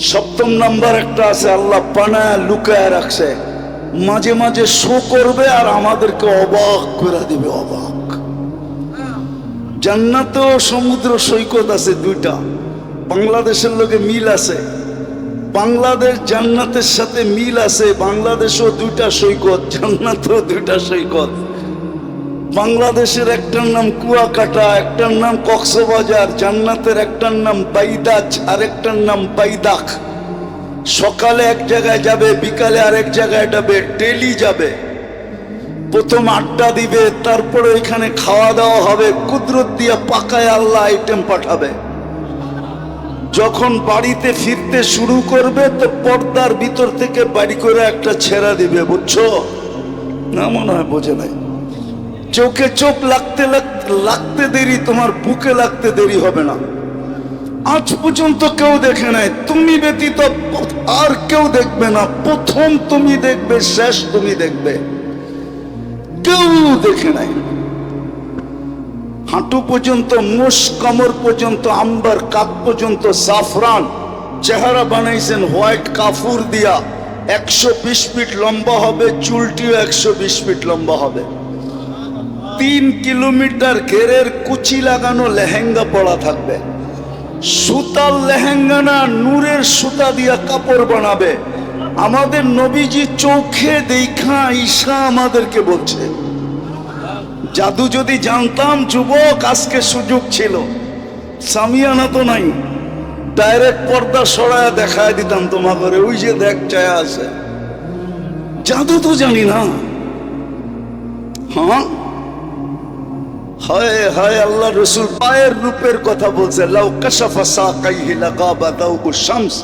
সপ্তম নাম্বার একটা আছে, আল্লাহ পানায় লুকায় রাখছে, মাঝে মাঝে শো করবে আর আমাদেরকে অবাক করে দিবে, অবাক। জান্নাতেও সমুদ্র সৈকত আছে দুইটা, বাংলাদেশের লোকে মিল আছে, বাংলাদেশ জান্নাতের সাথে মিল আছে, বাংলাদেশও দুইটা সৈকত, জান্নাতেও দুইটা সৈকত। বাংলাদেশের একটার নাম কুয়াকাটা, একটার নাম কক্সবাজার, জান্নাতের একটার নাম বাইদাজ আর একটার নাম বাইদাক। সকালে এক জায়গায় যাবে, বিকালে আরেক জায়গায় যাবে, ডেলি যাবে। প্রথম আড্ডা দিবে, তারপরে ওইখানে খাওয়া দাওয়া হবে, কুদরত দিয়ে পাকায় আল্লাহ আইটেম পাঠাবে। যখন বাড়িতে ফিরতে শুরু করবে তো পর্দার ভিতর থেকে বাড়ি করে একটা ছেড়া দিবে, বুঝছো না? মনে হয় বোঝে নাই। চোখে চোখ লাগতে লাগতে দেরি, তোমার বুকে লাগতে দেরি হবে না। আজ পর্যন্ত কেউ দেখে নাই, তুমি ব্যতীত আর কেউ দেখবে না। প্রথম তুমি দেখবে, শেষ তুমি দেখবে, কেউ দেখে নাই। হাঁটু পর্যন্ত, মুষ কামর পর্যন্ত, আম্বার কাপ পর্যন্ত সাফরান চেহারা বানাইছেন হোয়াইট কাফুর দিয়া। 120 ফিট লম্বা হবে, চুলটিও 120 ফিট লম্বা হবে। 3 কিলোমিটার ঘেরের কুচি লাগানো লেহেঙ্গা পরা থাকবে। সুতার লেহেঙ্গা না, নূরের সুতা দিয়া কাপড় বানাবে। আমাদের নবীজি চোখে দেখা ঈশা আমাদেরকে বলছে। জাদু যদি জানতাম যুবক, আজকে সুযোগ ছিল। সামিয়ানা তো নাই, ডাইরেক্ট পর্দা সরায় দেখায় দিতাম তোমাকে, ওই যে দেখ চায়া আছে। জাদু তো জানি না। হ্যাঁ, হায় হায়, আল্লাহ রসুল পায়ের রূপের কথা বলছে। লাউ কাশাফা সাকাইহি লাগাবা দাউ শামস,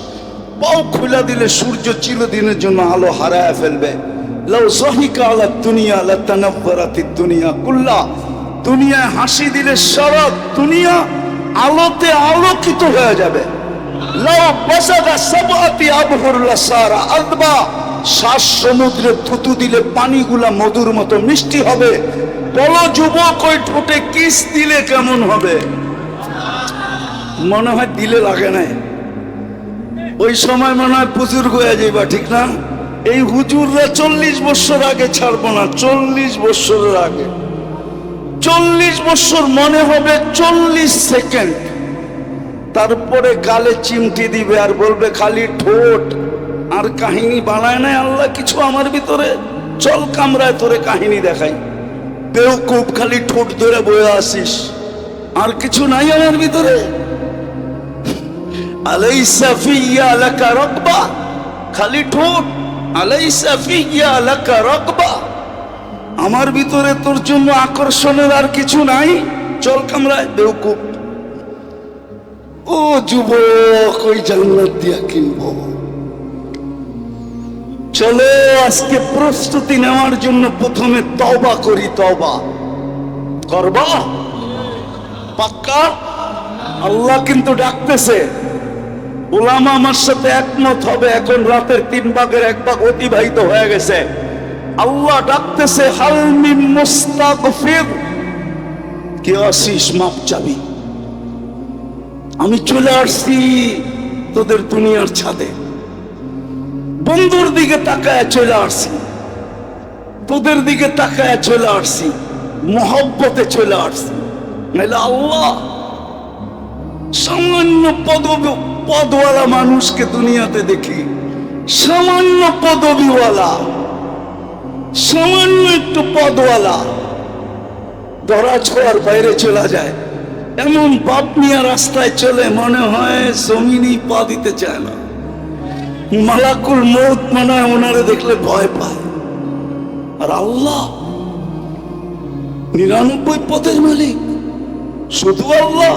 পাও খুলে দিলে সূর্য চিরদিনের জন্য আলো হারায় ফেলবে। লাউ যাহিকা আলা দুনিয়া লাতানাওয়ারাতিদ দুনিয়া কুল্লা, দুনিয়ায় হাসি দিলে সারা দুনিয়া আলোতে আলোকিত হয়ে যাবে। লাউ বাসাদা সাবআতি আবহুর লাসারা আযবা, 7 সমুদ্রে থুতু দিলে পানিগুলা মধুর মতো মিষ্টি হবে। বলো যুবক, ওই ঠোঁটে কিস দিলে কেমন হবে? মনে হয় দিলে লাগে নাই, ওই সময় মনে হয় বুজুর্গ হয়ে যাইবা, ঠিক না? এই হুজুররা 40 বছর আগে ছাড়বো না, 40 বছরের আগে। 40 বছর মনে হবে 40 সেকেন্ড। তারপরে গালে চিমটি দিবে আর বলবে খালি ঠোঁট। আর কাহিনী বানায় নাই আল্লাহ কিছু আমার ভিতরে। চল কামরায় তোরে কাহিনী দেখাই। বেউকুব, খালি ঠোঁট ধরে বয়ে আসিস, আর কিছু নাই আমার ভিতরে। আলাইসা ফিয়া লাকা রাকবা, খালি ঠোঁট। আলাইসা ফিয়া লাকা রাকবা, আমার ভিতরে তোর জন্য আকর্ষণের আর কিছু নাই। চল কামরায়, বেউকুব। ও যুবক, ওই জান্নাত দিয়া কিনবো। চলো আজকে প্রস্তুতি নেওয়ার জন্য প্রথমে তওবা করি। তওবা করবা পাক্কা? আল্লাহ কিন্তু ডাকতেছে। উলামা আমার সাথে একমত হবে, এখন রাতের 3 ভাগের 1 ভাগ অতিবাহিত হয়ে গেছে। আল্লাহ ডাকতেছে, হাল মিন মুস্তাগফির, কে আসিস মাপ চাবি? আমি চলে আসছি তোদের দুনিয়ার ছাদে। বন্ধুর দিকে তাকায় চলে আসছি, তোদের দিকে তাকায় চলে আসছি, মহব্বতে চলে আসছি। নাহলে আল্লাহ সামান্য পদওয়ালা মানুষকে দুনিয়াতে দেখি, সামান্য পদবিওয়ালা, সামান্য একটু পদওয়ালা ধরা ছোঁয়ার বাইরে চলে যায়। এমন বাপ নিয়ে রাস্তায় চলে, মনে হয় জমিনই পা দিতে চায় না। মালাকুল মউত মনে হয় ওনারে দেখলে ভয় পায়। আর আল্লাহ 99 পদের মালিক, শুধু আল্লাহ,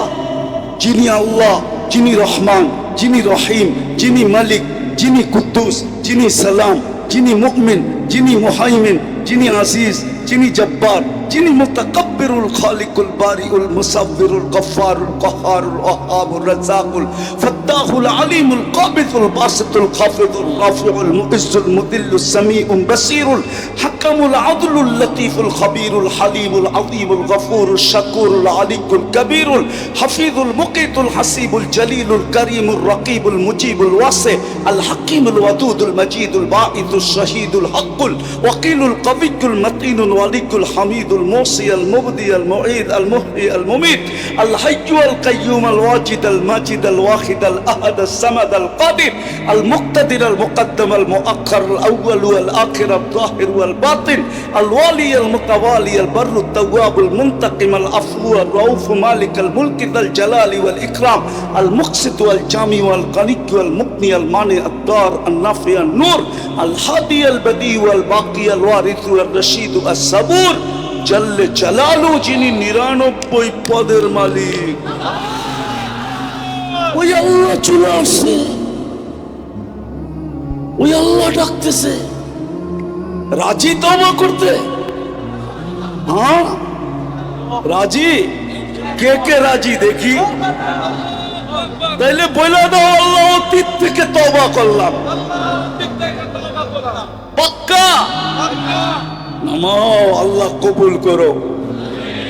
যিনি রহমান, যিনি রহিম, যিনি মালিক, যিনি কুদ্দুস, যিনি সালাম, যিনি মুমিন, যিনি মুহাইমিন, যিনি আজিজ, যিনি জব্বার, যিনি মুতাকাব্বিরুল খালিকুল বারিউল মুসাব্বিরুল গফফারুল কাহ্হারুল ওয়াহ্হাবুর রাজ্জাকুল ফাত্তাহুল আলিমুল কাবিতুল বাসিতুল খাফিদুল রাফিউল মুইজ্জুল মুদিল্লুস সামিউল বাসীরুল হাকামুল আদলুল লতীফুল খবীরুল হালিমুল আযীমুল গফুরুশ শাকুরুল আলিকুল কবীরুল হাফিজুল মুকিতুল হাসিবুল জলিলুল করিমুর রকিবুল মুজিবুল ওয়াসি আল হাকিমুল ওয়াদুদুল মজিদুল বাঈতুশ শহীদুল হকুল ওয়াকিলুল কবিয়ুল মতিনুল ওয়ালিকুল হামিদুল মুসি আল মুবদি আল মুঈদ আল মুহয়ি আল মুমীত আল হাইয়্যু আল কাইয়্যুম আল ওয়াজিদ আল মাজিদ আল ওয়াহিদ আল আহাদ আস সামাদ আল কাদির আল মুক্তাদির আল মুকদ্দম আল মুআক্খার আল আউয়াল ওয়াল আখির আল যাহির ওয়াল বাতিন আল ওয়ালি আল মুতাওয়ালি আল বাররু التواب المنتقم العفو الرؤوف مالك الملك ذا الجلال والإكرام المقسط والجامع والغني والمغني المانع الضار النافع النور الهادي البديع والباقي الوارث والرشيد الصبور جل جلاله যিনি 99 পদের মালিক ওই আল্লাহ চলে আসছে ওই আল্লাহ ডাকতেছে রাজি তওবা করতে হ্যাঁ রাজি কে কে রাজি দেখি তাইলে বলে দাও আল্লাহ অতীত থেকে তওবা করলাম পাক্কা নামাও আল্লাহ কবুল করো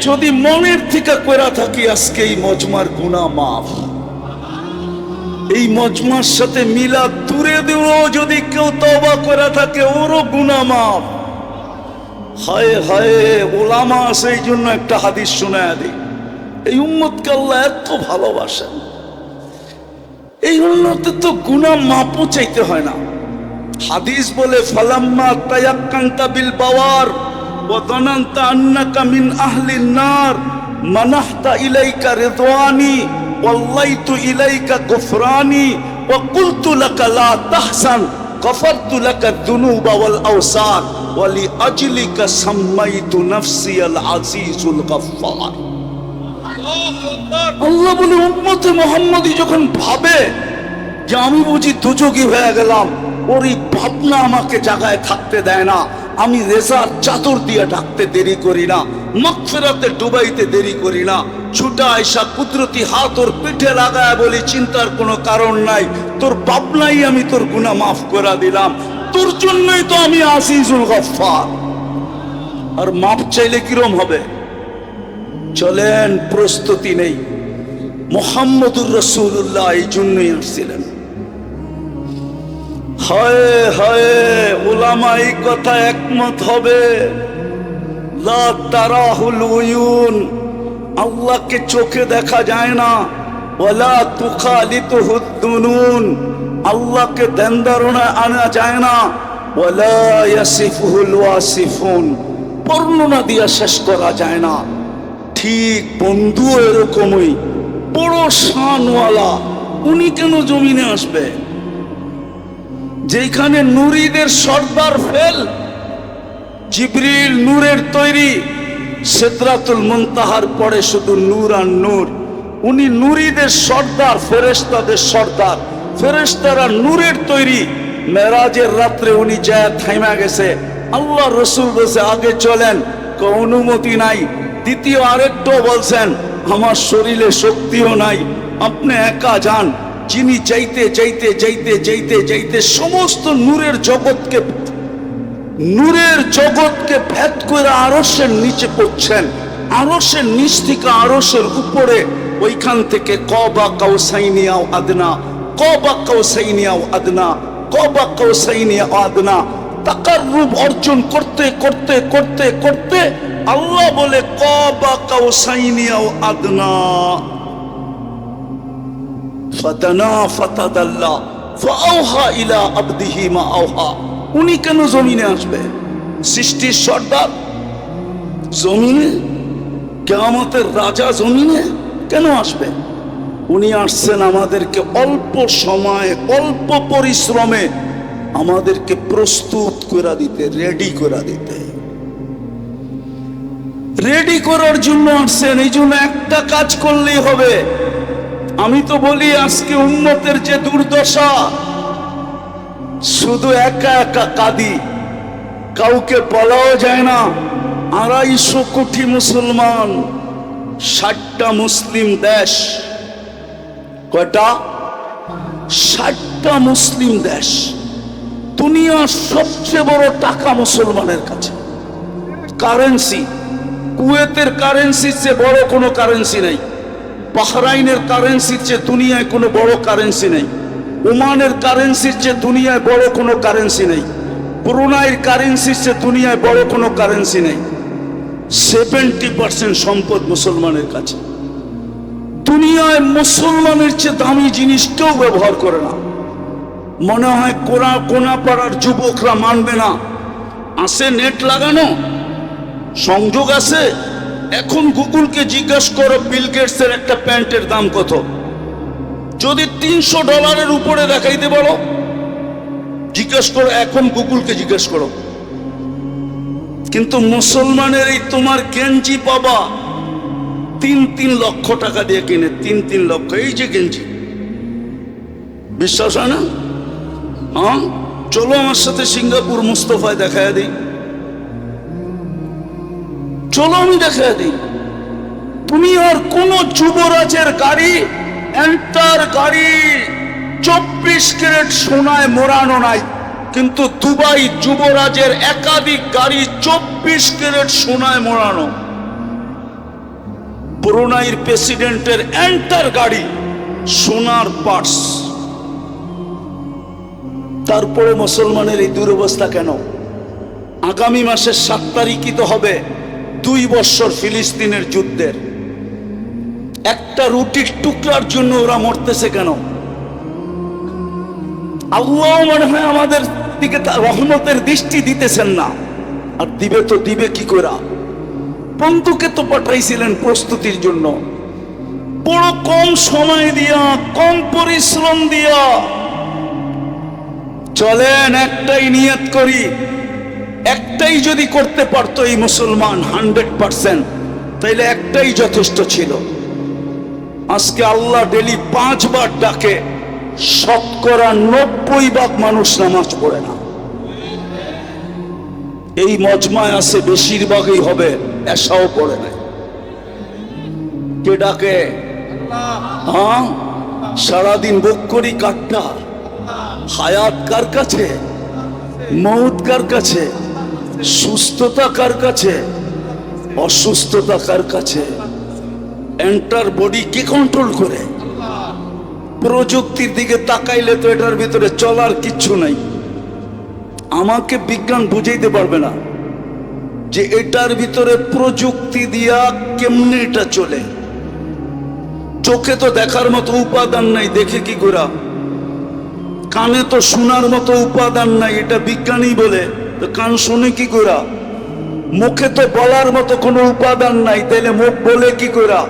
যদি মনের থেকে কইরা থাকি আজকে এই মজমার গুনাহ মাফ এই মজমার সাথে মিলাদ দূরে দিও যদি কেউ তওবা কইরা থাকে ওরও গুনাহ মাফ হায় হায় ওলামা সেই জন্য একটা হাদিস শোনায় দিই এই উম্মতকে আল্লাহ এত ভালোবাসেন এই উম্মতের তো গুনাহ মাপও চাইতে হয় না হাদিস বলে ফালাম্মা তায়াক্কানতা বিল বাওয়ার ওয়া যানানতা আন্নাকা মিন আহলিন নার মানাহতা ইলাইকা রিদওয়ানি ওয়াল্লাইতু ইলাইকা গুফরানি ওয়া কুলতু লাকা লা তাহসান গফরতু লাকা যুনুবা ওয়াল আওসার ওয়ালি আজলিকা সাম্মাইতু নাফসি আল আজিজুল গফফার আল্লাহ বলে উম্মতে মুহাম্মদী যখন ভাবে যে আমি বুঝি দুযোগী হয়ে গেলাম ওরই ভাবনা আমাকে জায়গায় থাকতে দেয় না আমি রেজার চাদর দিয়ে ঢাকতে দেরি করি না মাগফিরাতে ডুবাইতে দেরি করি না ছুটা আয়সা কুদরতি হাত ওর পিঠে লাগায় বলি চিন্তার কোনো কারণ নাই তোর ভাবনাই আমি তোর গুনাহ মাফ করে দিলাম তোর জন্যই তো আমি আজিজুল গফফার আর মাপ চাইলে কিরম হবে চলেন প্রস্তুতি নেই মুহাম্মদুর রাসূলুল্লাহ এই জন্যই আসছিলেন হায় হায় উলামা এই কথা একমত হবে লা তারাহুল উয়ুন আল্লাহকে চোখে দেখা যায় না ওয়ালা তুখালিতুহুদ দুনুন আল্লাহকে ধ্যানধারণায় আনা যায় না ওয়ালা ইয়াসিফুহুল ওয়াসিফুন বর্ণনা দিয়া শেষ করা যায় না ঠিক বন্ধু এরকমই বড় শানওয়ালা উনি কেন জমিনে আসবে যেখানে নূরীদের সর্দার ফেল জিবরিল নূরের তৈরি সিদরাতুল মুনতাহার পরে শুধু নূর আর নূর উনি নূরীদের সর্দার ফেরেশতাদের সর্দার ফেরেশতারা নূরের তৈরি মেরাজের রাত্রে উনি যায় থাইমা গেছে আল্লাহ রাসূল বলছে আগে চলেন অনুমতি নাই দ্বিতীয় আরেকটাও বলছেন আমার শরীরে শক্তিও নাই আপনি একা যান যিনি যাইতে যাইতে যাইতে যাইতে যাইতে সমস্ত নূরের জগৎকে ভেদ করে আরশের নিচে পড়ছেন আরশের নিচ থেকে আরশের উপরে ওইখান থেকে কবা কাউসাইনিয়াও আদনা কবা কাউসাইনিয়াও আদনা কবা কাউসাইনিয়াও আদনা তাকাররুব অর্জন করতে করতে করতে করতে আল্লাহ বলে কবা কাউসাইনিয়াও আদনা ফাতানা ফাতাদাল্লা ফাআওহা ইলা আবদিহি মা আওহা উনি কেন জমিনে আসবে সৃষ্টির সর্দার জমিনে কিয়ামতের রাজা জমিনে কেন আসবে উনি আসছেন আমাদেরকে অল্প সময়ে অল্প পরিশ্রমে আমাদেরকে প্রস্তুত করে দিতে রেডি করার জন্য আসছেন এই জন্য একটা কাজ করলেই হবে আমি তো বলি আজকে উম্মতের যে দুর্দশা শুধু একা একা কাঁদি কাউকে বলাও যায় না 250 কোটি মুসলমান, 60টা মুসলিম দেশ। কয়টা? 60টা মুসলিম দেশ। দুনিয়ার সবচেয়ে বড় টাকা মুসলমানের কাছে। কারেন্সি, কুয়েতের কারেন্সির চেয়ে বড় কোনো কারেন্সি নেই। বাহরাইনের কারেন্সির চেয়ে দুনিয়ায় কোনো বড় কারেন্সি নেই। ওমানের কারেন্সির চেয়ে দুনিয়ায় বড় কোনো কারেন্সি নেই। ব্রুনাইয়ের কারেন্সির চেয়ে দুনিয়ায় বড় কোনো কারেন্সি নেই। 70% সম্পদ মুসলমানের কাছে। দুনিয়ায় মুসলমানের চেয়ে দামি জিনিস কেউ ব্যবহার করে না। মনে হয় কোনাপাড়ার যুবকরা মানবে না। আছে নেট লাগানো, সংযোগ আছে। এখন গুগলকে জিজ্ঞাসা করো বিল গেটসের একটা প্যান্টের দাম কত, যদি $300 উপরে দেখাইতে বলো, জিজ্ঞেস করো, এখন গুগলকে জিজ্ঞেস করো। কিন্তু মুসলমানের এই তোমার গেঞ্জি পাবা 3 লক্ষ টাকা দিয়ে কিনে, 3 লক্ষ। এই যে গেঞ্জি, বিশ্বাস হয় না? হ্যাঁ, চলো আমার সাথে সিঙ্গাপুর মুস্তফায় দেখায় দিই। চলো আমি দেখায় দিই। তুমি আর কোন যুবরাজের গাড়ি, এন্টার গাড়ি 24 ক্যারেট সোনায় মোড়ানো নাই, কিন্তু দুবাই যুবরাজের একাধিক গাড়ি 24 ক্যারেট সোনায় মোড়ানো। ব্রুনাইয়ের প্রেসিডেন্টের এন্টার গাড়ি সোনার পার্টস। তারপরে মুসলমানের এই দুরবস্থা কেন? আগামী মাসের 7 তারিখই তো হবে 2 বছর ফিলিস্তিনের যুদ্ধের। একটা রুটির টুকরার জন্য ওরা মরতেছে কেন? আল্লাহ মনে হয় আমাদের দিকে রহমতের দৃষ্টি দিতেছেন না। আর দিবে তো দিবে কি করে? বন্ধুকে তো পাঠাইছিলেন প্রস্তুতির জন্য, বড় কম সময় দিয়া, কম পরিশ্রম দিয়া। চলেন একটাই নিয়ত করি, একটাই যদি করতে পারতো এই মুসলমান 100%, তাইলে একটাই যথেষ্ট ছিল। আজকে আল্লাহ ডেলি 5 বার ডাকে, শতকরা 90% মানুষ নামাজ পড়ে না। এই মজমায় আছে বেশিরভাগই হবে এসাও পড়ে নাই। কে ডাকে? হ্যাঁ, সারাদিন বুক করি কাটটা। হায়াত কার কাছে? মৌত কার কাছে? সুস্থতা কার কাছে? অসুস্থতা কার কাছে? এন্টার বডি কে কন্ট্রোল করে? প্রযুক্তির দিকে তাকাইলে তো এটার ভিতরে চলার কিচ্ছু নাই। আমাকে বিজ্ঞান বুঝাইতে পারবে না যে এটার ভিতরে প্রযুক্তি দিয়া কেমনে এটা চলে। চোখে তো দেখার মতো উপাদান নাই, দেখে কি করা? কানে তো শোনার মতো উপাদান নাই, এটা বিজ্ঞানী বলে, তো কান শুনে কি করা? মুখে তো বলার মতো কোনো উপাদান নাই, তাইলে মুখ বলে কি করা?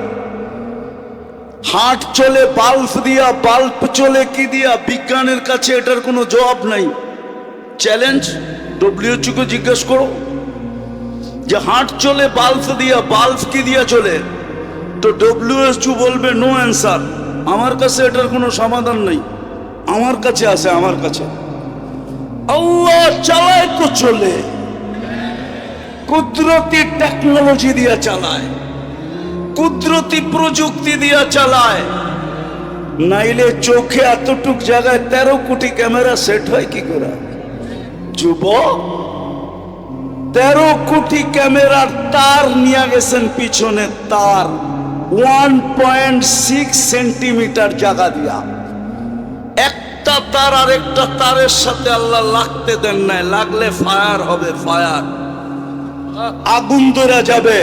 হার্ট চলে বাল্ব দিয়া, বাল্ব চলে কি দিয়া? বিজ্ঞানের কাছে এটার কোনো জবাব নাই। চ্যালেঞ্জ, WHO কে জিজ্ঞেস করো যে হার্ট চলে বাল্ব দিয়া, বাল্ব কি দিয়া চলে? তো WHO বলবে নো অ্যান্সার। আমার কাছে এটার কোনো সমাধান নেই, আমার কাছে আছে, আমার কাছে। আল্লাহ চালায় তো চলে, কুদরতি টেকনোলজি দিয়া চালায়, কুদরতি প্রযুক্তি দিয়া চালায়। নাইলে চোখে এতটুক জায়গায় 13 কোটি ক্যামেরা সেট হয় কি করে? যুবক, 13 কোটি ক্যামেরার তার নিয়ে গেছেন পিছনে, তার 1.6 সেন্টিমিটার জায়গা দিয়া। একটা তার আরেকটা তারের সাথে আল্লাহ লাগতে দেন নাই, লাগলে ফায়ার হবে, ফায়ার, আগুন ধরে যাবে।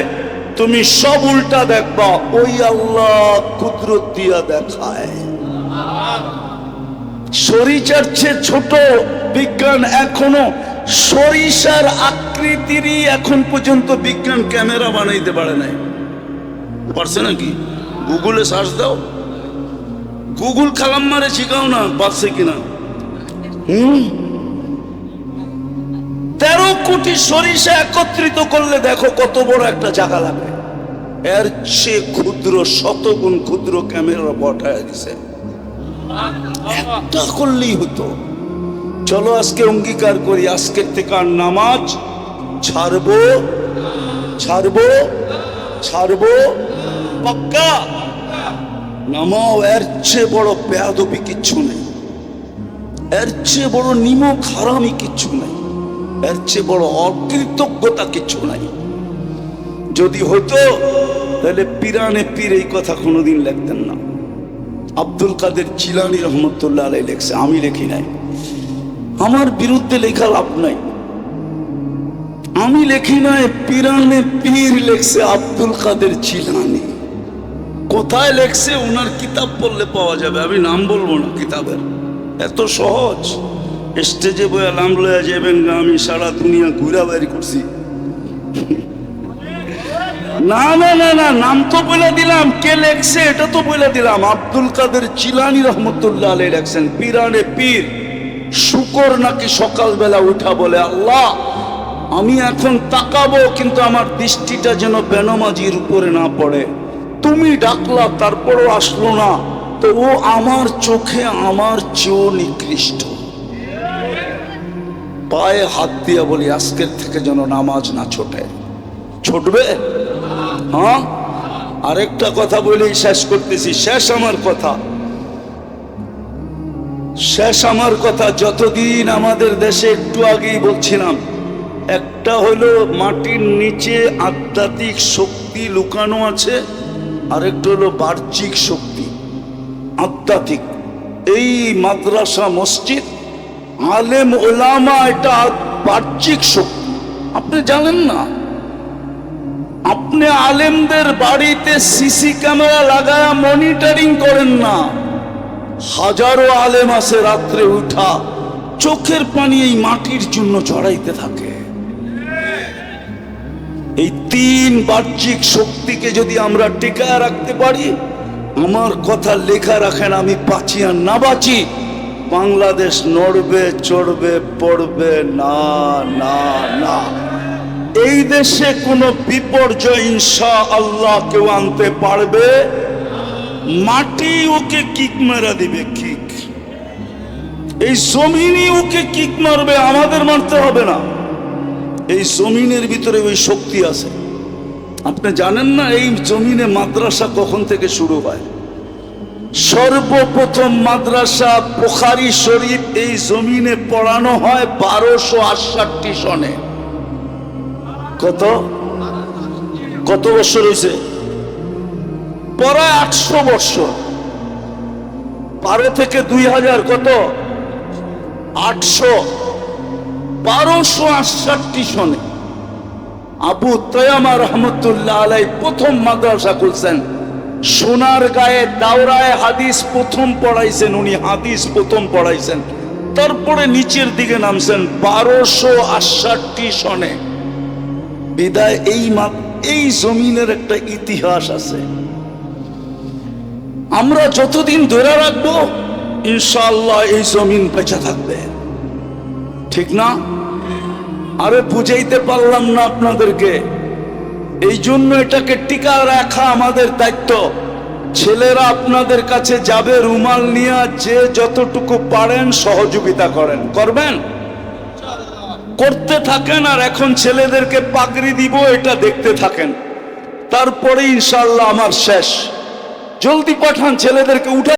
তুমি সব উল্টা দেখবা, ওই আল্লাহ কুদরত দিয়া দেখায়। সরিষার চেয়ে ছোট বিজ্ঞান এখনো, সরিষার আকৃতিরই এখন পর্যন্ত বিজ্ঞান ক্যামেরা বানাইতে পারে নাই। পারছে নাকি? গুগলে সার্চ দাও, গুগল খালাম মারে শিখাও না পারছে কিনা। 13 কোটি সরিষা একত্রিত করলে দেখো কত বড় একটা জায়গা লাগে। এর চেয়ে ক্ষুদ্র, শতগুণ ক্ষুদ্র ক্যামেরা পাঠায় দিছে, একটা করলেই হতো। চলো আজকে অঙ্গীকার করি, আজকের থেকে আর নামাজ ছাড়বো ছাড়বো ছাড়বো পাক্কা। নামাও, এর চেয়ে বড় বেয়াদবি কিচ্ছু নেই, এর চেয়ে বড় নিমক হারামি কিচ্ছু নাই, এর চেয়ে বড় অকৃতজ্ঞতা কিচ্ছু নাই। যদি হতো তাহলে পিরানে পীর এই কথা কোনোদিন লিখতেন না। আব্দুল কাদের জিলানী রহমতুল্লাহ আলাইহি লেখছে, আমি লিখি নাই। আমার বিরুদ্ধে লেখা লাভ নাই, আমি লিখি নাই, পিরানে পীর লেখছে আব্দুল কাদের জিলানী। কোথায় লেখছে ওনার কিতাব পড়লে পাওয়া যাবে, আমি নাম বলবো না কিতাবের, এত সহজ। স্টেজে বইয়া নাম লইয়া যাবেন, আমি সারা দুনিয়া ঘুরা বাড়ি করছি। না না না না, নাম তো বলে দিলাম, কে লেখছে এটা তো বলে দিলাম। আব্দুল কাদের জিলানী রহমতুল্লাহ আলাইহি লেখছেন, পিরানে পীর শুকর নাকি সকালবেলা উঠা বলে, আল্লাহ আমি এখন তাকাবো কিন্তু আমার দৃষ্টিটা যেন বেনমাজির উপরে না পড়ে। তুমি ডাকলা তারপরও আসলো না, তো ও আমার চোখে আমার চেয়েও নিকৃষ্ট। পায়ে হাত দিয়া বলি আজকের থেকে যেন নামাজ না ছোটে। ছুটবে? হ্যাঁ, আরেকটা কথা বলেই শেষ করতেছি, শেষ আমার কথা, শেষ আমার কথা। যতদিন আমাদের দেশে, একটু আগেই বলছিলাম, একটা হলো মাটির নিচে আধ্যাত্মিক শক্তি লুকানো আছে, আরেকটা হলো বাহ্যিক শক্তি। আধ্যাত্মিক এই মাদ্রাসা মসজিদ আলেম ওলামা, এটা বাহ্যিক শক্তি। আপনি জানেন না, আপনি আলেমদের বাড়িতে সিসি ক্যামেরা লাগায়া মনিটরিং করেন না, হাজারো আলেম আছে রাত্রে উঠা চোখের পানি এই মাটির জন্য চড়াইতে থাকে। এই তিন বাহ্যিক শক্তিকে যদি আমরা টিকায় রাখতে পারি, আমার কথা লেখা রাখেন, আমি বাঁচি আর না বাঁচি, বাংলাদেশ নড়বে চড়বে পড়বে না না না। এই দেশে কোনো বিপর্যয় ইনশাআল্লাহ কেউ আনতে পারবে, মাটি ওকে কিক মারা দিবে, কিক। এই জমিনই ওকে কিক মারবে, আমাদের মারতে হবে না। এই জমিনের ভিতরে ওই শক্তি আছে। আপনি জানেন না এই জমিনে মাদ্রাসা কখন থেকে শুরু হয়? সর্বপ্রথম মাদ্রাসা বুখারী শরীফ এই জমিনে পড়ানো হয় 1268 সনে। কত কত বছর হয়েছে? প্রায় 800 বছর। 12 থেকে 2000 কত? 800। 1268 সনে আবু তৈয়ামা রহমতুল্লাহ আলাইহি প্রথম মাদ্রাসা খুলছেন। সোনার গায়ে দাওরায়ে হাদিস প্রথম পড়াইছেন উনি, হাদিস প্রথম পড়াইছেন। তারপরে নিচের দিকে নামছেন 1268 সনে। বিদায় এই জমিনের একটা ইতিহাস আছে, আমরা যতদিন ধরে রাখবো ইনশাআল্লাহ এই জমিন বেঁচে থাকবে, ঠিক না? আরে বুঝাইতে পারলাম না আপনাদেরকে, এই জন্য এটাকে টিকা রাখা আমাদের দায়িত্ব। ছেলেরা আপনাদের কাছে যাবে রুমাল নিয়ে, যে যতটুকু পারেন সহযোগিতা করেন, করবেন, করতে থাকেন। আর এখন ছেলেদেরকে পাগড়ি দিব, এটা দেখতে থাকেন, তারপরে ইনশাআল্লাহ আমার শেষ। জলদি পাঠান ছেলেদেরকে, উঠে